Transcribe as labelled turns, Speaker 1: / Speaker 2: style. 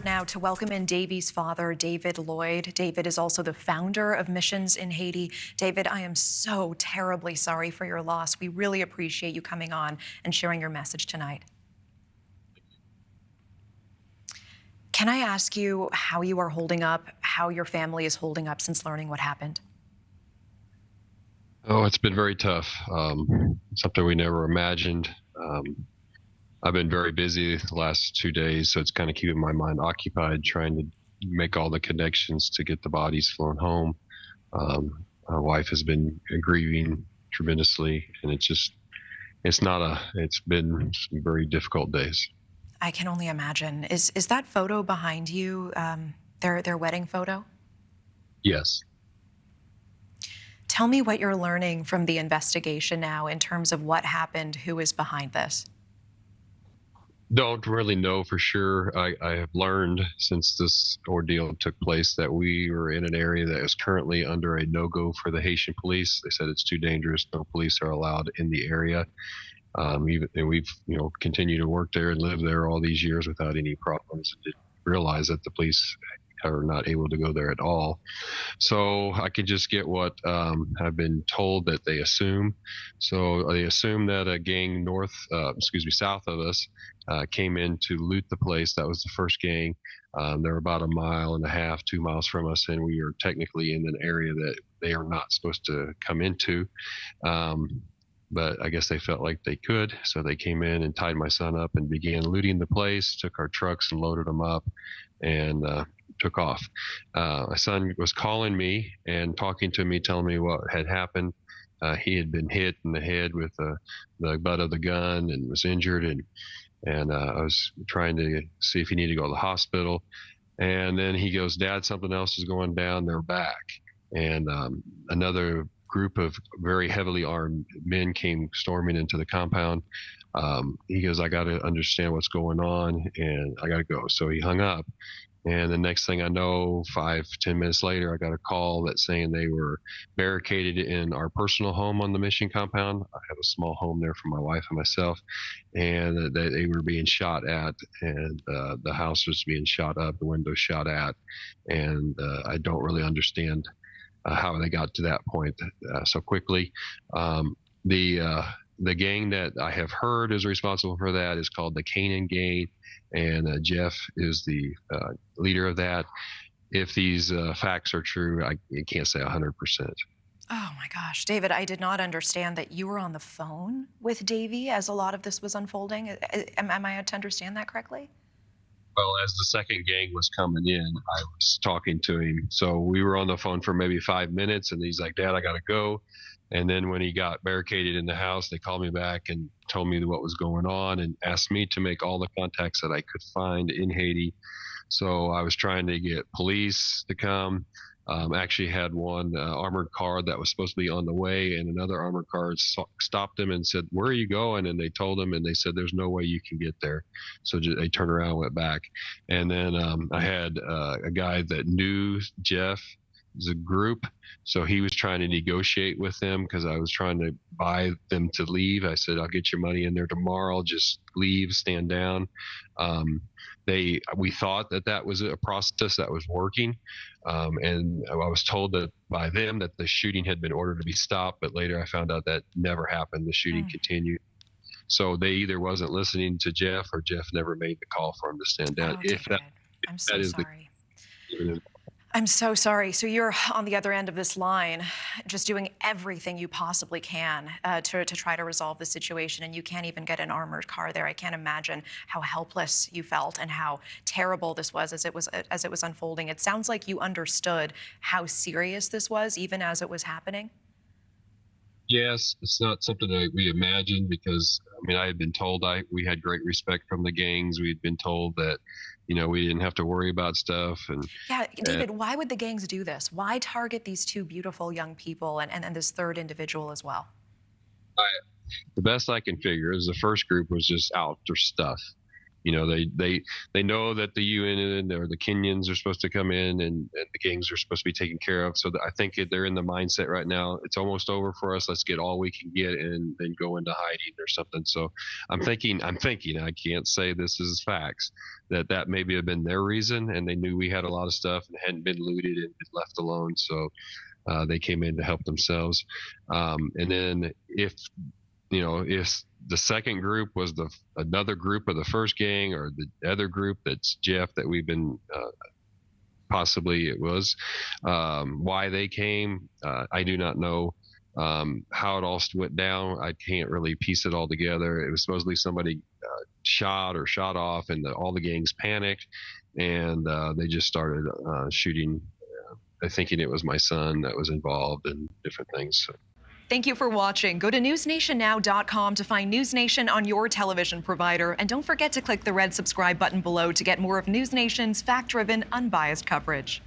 Speaker 1: now to welcome in Davy's father, David Lloyd. David is also the founder of Missions in Haiti. David, I am so terribly sorry for your loss. We really appreciate you coming on and sharing your message tonight. Can I ask you how you are holding up, how your family is holding up since learning what happened?
Speaker 2: Oh, it's been very tough. Something we never imagined. I've been very busy the last 2 days, so it's kind of keeping my mind occupied trying to make all the connections to get the bodies flown home. My wife has been grieving tremendously, and it's been some very difficult days.
Speaker 1: I can only imagine. Is that photo behind you their wedding photo?
Speaker 2: Yes.
Speaker 1: Tell me what you're learning from the investigation now in terms of what happened, who is behind this.
Speaker 2: Don't really know for sure. I have learned since this ordeal took place that we were in an area that is currently under a no-go for the Haitian police. They said it's too dangerous. No police are allowed in the area. And we've continued to work there and live there all these years without any problems. Didn't realize that the police are not able to go there at all. So I could just get what I've been told that they assume. So they assume that a gang south of us came in to loot the place. That was the first gang. They're about 1.5 miles, 2 miles from us, and we are technically in an area that they are not supposed to come into. But I guess they felt like they could, so they came in and tied my son up and began looting the place, took our trucks and loaded them up, and took off. My son was calling me and talking to me, telling me what had happened. He had been hit in the head with the butt of the gun and was injured, and I was trying to see if he needed to go to the hospital. And then he goes, "Dad, something else is going down. They're back." And another group of very heavily armed men came storming into the compound. He goes, "I got to understand what's going on, and I got to go." So he hung up. And the next thing I know, 5-10 minutes later, I got a call that saying they were barricaded in our personal home on the mission compound. I have a small home there for my wife and myself, and that they were being shot at, and the house was being shot up, the windows shot at, and I don't really understand how they got to that point so quickly. The gang that I have heard is responsible for that is called the Canaan Gang, and Jeff is the leader of that. If these facts are true, I can't say 100%.
Speaker 1: Oh my gosh, David, I did not understand that you were on the phone with Davy as a lot of this was unfolding. Am I to understand that correctly?
Speaker 2: Well, as the second gang was coming in, I was talking to him. So we were on the phone for maybe 5 minutes, and he's like, "Dad, I got to go." And then when he got barricaded in the house, they called me back and told me what was going on and asked me to make all the contacts that I could find in Haiti. So I was trying to get police to come. Actually had one armored car that was supposed to be on the way, and another armored car stopped them and said, "Where are you going?" And they told them, and they said, "There's no way you can get there." So they turned around and went back. And then I had a guy that knew Jeff, the group, so he was trying to negotiate with them because I was trying to buy them to leave. I said, "I'll get your money in there tomorrow. Just leave, stand down." We thought that was a process that was working, and I was told that by them that the shooting had been ordered to be stopped, but later I found out that never happened. The shooting continued. So they either wasn't listening to Jeff, or Jeff never made the call for him to stand down.
Speaker 1: Oh,
Speaker 2: If
Speaker 1: David, I'm so
Speaker 2: that is
Speaker 1: sorry.
Speaker 2: the
Speaker 1: I'm so sorry. So you're on the other end of this line, just doing everything you possibly can to try to resolve the situation, and you can't even get an armored car there. I can't imagine how helpless you felt and how terrible this was as it was unfolding. It sounds like you understood how serious this was, even as it was happening.
Speaker 2: Yes, it's not something that we imagined because I had been told we had great respect from the gangs. We'd been told that we didn't have to worry about stuff,
Speaker 1: Yeah,
Speaker 2: and
Speaker 1: David, why would the gangs do this? Why target these two beautiful young people and this third individual as well?
Speaker 2: I, the best I can figure is the first group was just out for stuff. They know that the UN or the Kenyans are supposed to come in, and the gangs are supposed to be taken care of. So I think they're in the mindset right now. It's almost over for us. Let's get all we can get and then go into hiding or something. So I'm thinking. I can't say this is facts. That maybe have been their reason, and they knew we had a lot of stuff and hadn't been looted and been left alone. So they came in to help themselves. And then if the second group was another group of the first gang, or the other group that's Jeff that we've been possibly it was, why they came, I do not know. How it all went down, I can't really piece it all together. It was supposedly somebody shot off, and all the gangs panicked, and they just started shooting, thinking it was my son that was involved in different things. So.
Speaker 1: Thank you for watching. Go to newsnationnow.com to find News Nation on your television provider. And don't forget to click the red subscribe button below to get more of News Nation's fact-driven, unbiased coverage.